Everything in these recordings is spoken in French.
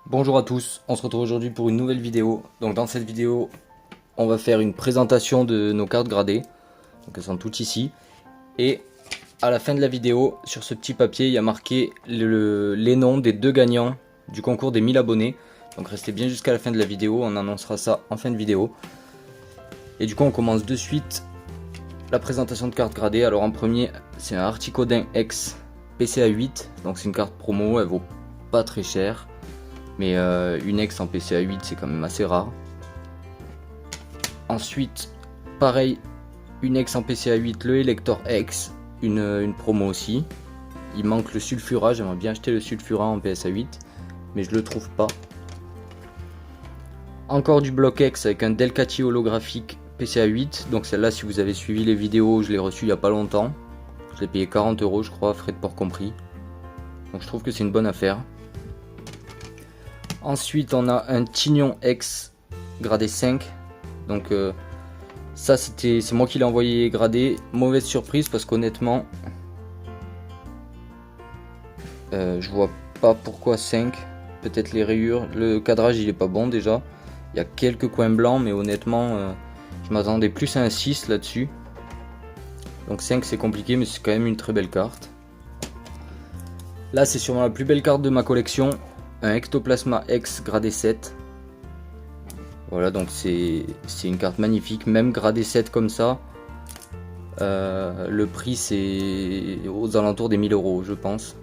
Bonjour à tous, on se retrouve aujourd'hui pour une nouvelle vidéo. Donc dans cette vidéo, on va faire une présentation de nos cartes gradées. Donc elles sont toutes ici. Et à la fin de la vidéo, sur ce petit papier, il y a marqué les noms des deux gagnants du concours des 1000 abonnés. Donc restez bien jusqu'à la fin de la vidéo, on annoncera ça en fin de vidéo. Et du coup on commence de suite la présentation de cartes gradées. Alors en premier, c'est un Articodin X PCA 8. Donc c'est une carte promo, elle vaut pas très cher. Mais une X en PCA 8 c'est quand même assez rare. Ensuite, pareil, une X en PCA 8, le Elector X, une promo aussi. Il manque le Sulfura, j'aimerais bien acheter le Sulfura en PSA 8, mais je le trouve pas. Encore du Block X avec un Delcati holographique PCA 8. Donc celle-là, si vous avez suivi les vidéos, je l'ai reçu il y a pas longtemps. Je l'ai payé 40 € je crois, frais de port compris. Donc je trouve que c'est une bonne affaire. Ensuite on a un Tignon X gradé 5. Donc ça c'est moi qui l'ai envoyé gradé. Mauvaise surprise parce qu'honnêtement je vois pas pourquoi 5. Peut-être les rayures, le cadrage il est pas bon déjà. Il y a quelques coins blancs mais honnêtement je m'attendais plus à un 6 là-dessus. Donc 5 c'est compliqué mais c'est quand même une très belle carte. Là c'est sûrement la plus belle carte de ma collection. Un Ectoplasma X gradé 7. Voilà, donc c'est une carte magnifique, même gradé 7 comme ça. Le prix c'est aux alentours des 1000 € je pense.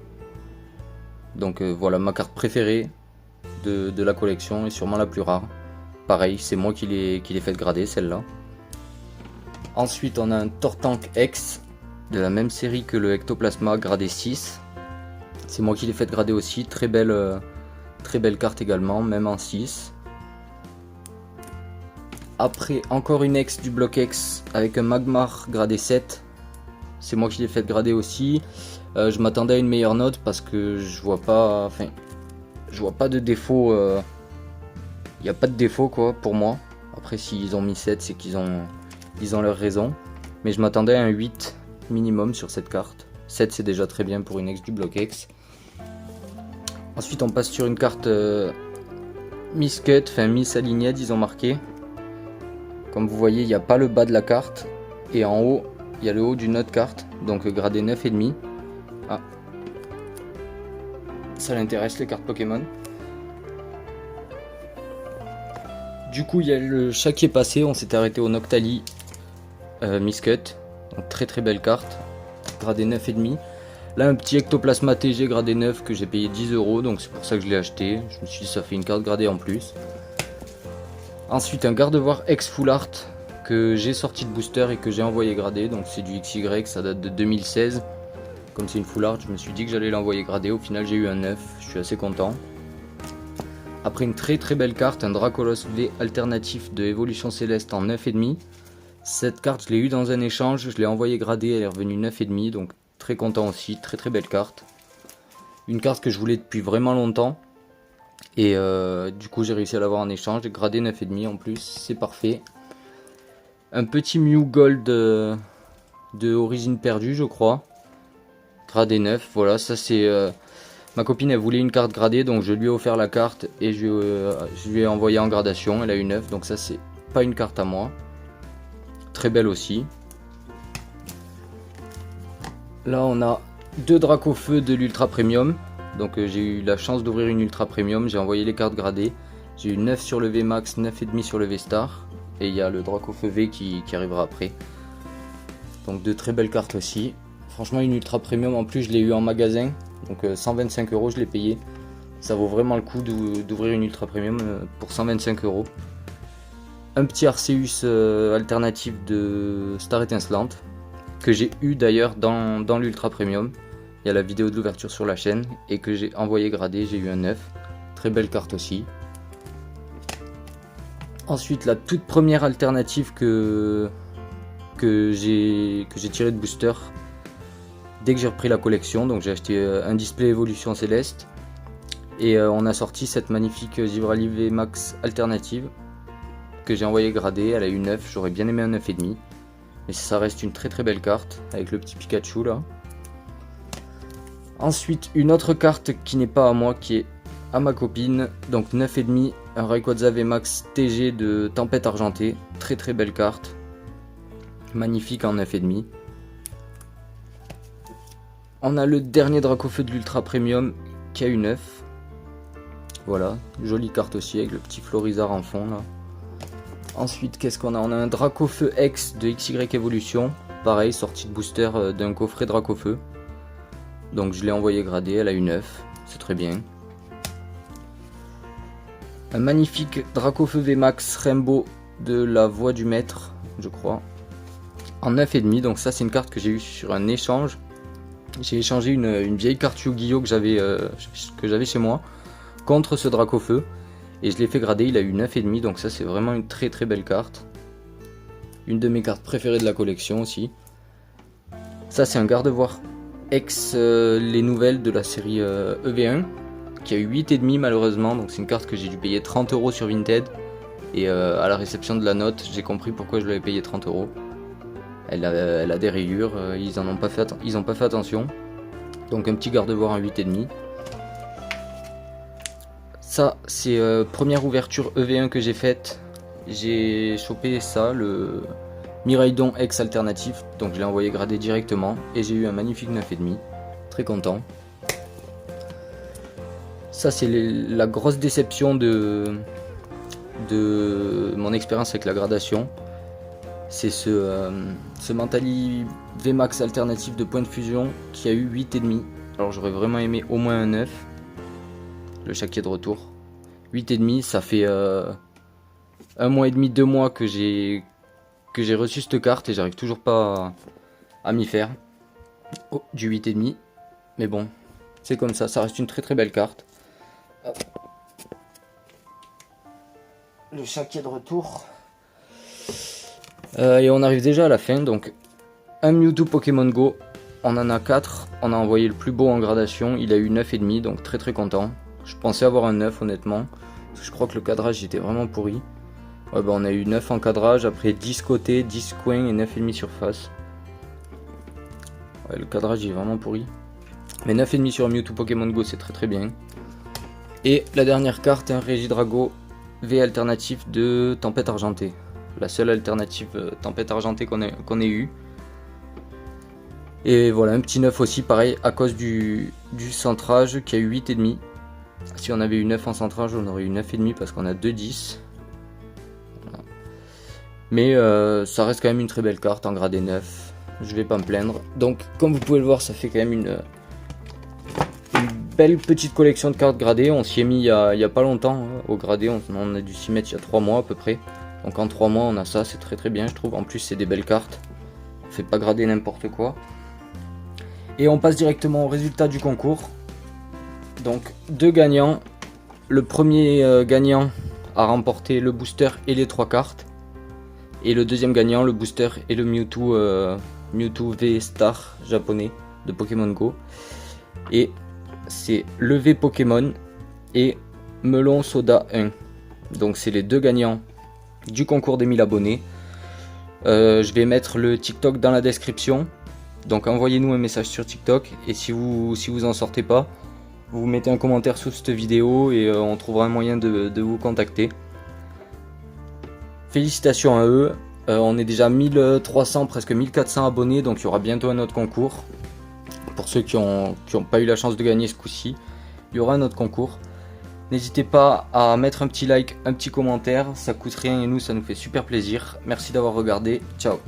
Donc voilà ma carte préférée de la collection et sûrement la plus rare. Pareil, c'est moi qui l'ai fait grader celle-là. Ensuite on a un Tortank X de la même série que le Ectoplasma gradé 6. C'est moi qui l'ai fait grader aussi, très belle carte également, même en 6. Après, encore une X du Block X avec un Magmar gradé 7. C'est moi qui l'ai fait grader aussi. Je m'attendais à une meilleure note parce que je vois pas de défaut. Il n'y a pas de défaut quoi pour moi. Après, s'ils ont mis 7, c'est qu'ils ont leur raison. Mais je m'attendais à un 8 minimum sur cette carte. 7 c'est déjà très bien pour une X du Block X. Ensuite on passe sur une carte Miss Cut, enfin Miss Aligned ils ont marqué. Comme vous voyez il n'y a pas le bas de la carte. Et en haut il y a le haut d'une autre carte. Donc gradé 9,5. Ah. Ça l'intéresse les cartes Pokémon. Du coup il y a le chat qui est passé. On s'est arrêté au Noctali Miss Cut. Donc très belle carte. Gradé 9,5. Là un petit Ectoplasma TG gradé 9 que j'ai payé 10 €, donc c'est pour ça que je l'ai acheté. Je me suis dit ça fait une carte gradée en plus. Ensuite un Gardevoir X Full Art que j'ai sorti de booster et que j'ai envoyé grader. Donc c'est du XY, ça date de 2016. Comme c'est une Full Art, je me suis dit que j'allais l'envoyer grader. Au final j'ai eu un 9, je suis assez content. Après une très belle carte, un Dracolos V alternatif de Évolution Céleste en 9,5. Cette carte je l'ai eu dans un échange, je l'ai envoyé grader, elle est revenue 9,5, donc très content aussi, très belle carte. Une carte que je voulais depuis vraiment longtemps. Et du coup j'ai réussi à l'avoir en échange. J'ai gradé 9,5 en plus, c'est parfait. Un petit Mew Gold de Origine Perdue je crois. Gradé 9, voilà ça c'est... ma copine elle voulait une carte gradée donc je lui ai offert la carte et je lui ai envoyé en gradation. Elle a eu 9 donc ça c'est pas une carte à moi. Très belle aussi. Là on a deux Dracofeu de l'Ultra Premium. Donc j'ai eu la chance d'ouvrir une Ultra Premium. J'ai envoyé les cartes gradées. J'ai eu 9 sur le VMAX, 9,5 sur le V-Star. Et il y a le Dracofeu V qui arrivera après. Donc de très belles cartes aussi. Franchement une Ultra Premium en plus je l'ai eu en magasin. Donc 125 € je l'ai payé. Ça vaut vraiment le coup d'ouvrir une Ultra Premium pour 125 €. Un petit Arceus alternatif de Star Étincelante. Que j'ai eu d'ailleurs dans l'Ultra Premium. Il y a la vidéo de l'ouverture sur la chaîne. Et que j'ai envoyé grader, j'ai eu un 9. Très belle carte aussi. Ensuite la toute première alternative que j'ai tiré de booster. Dès que j'ai repris la collection. Donc j'ai acheté un display Évolution Céleste. Et on a sorti cette magnifique Givrali VMAX alternative. Que j'ai envoyé grader, elle a eu 9. J'aurais bien aimé un 9,5. Mais ça reste une très belle carte avec le petit Pikachu là. Ensuite une autre carte qui n'est pas à moi, qui est à ma copine. Donc 9,5, un Rayquaza VMAX TG de Tempête Argentée. Très très belle carte. Magnifique en 9,5. On a le dernier Dracofeu de l'Ultra Premium qui a eu 9. Voilà, jolie carte aussi avec le petit Florizard en fond là. Ensuite, qu'est-ce qu'on a? On a un Dracofeu X de XY Evolution. Pareil, sortie de booster d'un coffret Dracofeu. Donc je l'ai envoyé gradé, elle a eu 9. C'est très bien. Un magnifique Dracofeu VMAX Rainbow de la Voix du Maître, je crois. En 9,5, donc ça c'est une carte que j'ai eue sur un échange. J'ai échangé une vieille carte Yu-Gi-Oh que j'avais chez moi contre ce Dracofeu. Et je l'ai fait grader, il a eu 9,5, donc ça c'est vraiment une très très belle carte. Une de mes cartes préférées de la collection aussi. Ça c'est un Gardevoir ex les nouvelles de la série EV1 qui a eu 8,5 malheureusement, donc c'est une carte que j'ai dû payer 30 € sur Vinted. Et à la réception de la note, j'ai compris pourquoi je l'avais payé 30 €. Elle a des rayures, ils n'ont pas fait attention. Donc un petit Gardevoir en 8,5. Ça c'est première ouverture EV1 que j'ai faite. J'ai chopé ça, le Miraidon X alternatif, donc je l'ai envoyé grader directement. Et j'ai eu un magnifique 9,5. Très content. Ça c'est la grosse déception de mon expérience avec la gradation. C'est ce Mentali VMAX alternatif de point de fusion qui a eu 8,5. Alors j'aurais vraiment aimé au moins un 9. Le Chaquier de retour. 8,5, ça fait 1 mois et demi, 2 mois que j'ai reçu cette carte et j'arrive toujours pas à m'y faire. Oh, du 8,5. Mais bon, c'est comme ça reste une très très belle carte. Hop. Le Chaquier de retour. Et on arrive déjà à la fin, donc un Mewtwo Pokémon Go, on en a 4, on a envoyé le plus beau en gradation, il a eu 9,5, donc très très content. Je pensais avoir un 9 honnêtement, parce que je crois que le cadrage était vraiment pourri. Ouais, bah on a eu 9 en cadrage, après 10 côtés, 10 coins et 9,5 surface. Ouais, le cadrage est vraiment pourri. Mais 9,5 sur un Mewtwo Pokémon Go c'est très très bien. Et la dernière carte, un Regidrago V alternatif de Tempête Argentée. La seule alternative Tempête Argentée qu'on ait eu. Et voilà, un petit 9 aussi, pareil, à cause du centrage qui a eu 8,5. Si on avait eu 9 en centrage, on aurait eu 9,5 parce qu'on a 2 10. Voilà. Mais ça reste quand même une très belle carte en gradé 9. Je vais pas me plaindre. Donc, comme vous pouvez le voir, ça fait quand même une belle petite collection de cartes gradées. On s'y est mis il y a pas longtemps hein, au gradé. On a dû s'y mettre il y a 3 mois à peu près. Donc en 3 mois on a ça, c'est très très bien je trouve. En plus c'est des belles cartes. On fait pas grader n'importe quoi. Et on passe directement au résultat du concours. Donc 2 gagnants. Le premier gagnant a remporté le booster et les 3 cartes. Et le deuxième gagnant, le booster et le Mewtwo V Star japonais de Pokémon Go. Et c'est le V Pokémon et Melon Soda 1. Donc c'est les 2 gagnants du concours des 1000 abonnés. Je vais mettre le TikTok dans la description. Donc envoyez-nous un message sur TikTok. Et si vous en sortez pas, vous mettez un commentaire sous cette vidéo et on trouvera un moyen de vous contacter. Félicitations à eux. On est déjà 1300, presque 1400 abonnés. Donc il y aura bientôt un autre concours. Pour ceux qui ont pas eu la chance de gagner ce coup-ci, il y aura un autre concours. N'hésitez pas à mettre un petit like, un petit commentaire, ça coûte rien et nous ça nous fait super plaisir. Merci d'avoir regardé, ciao.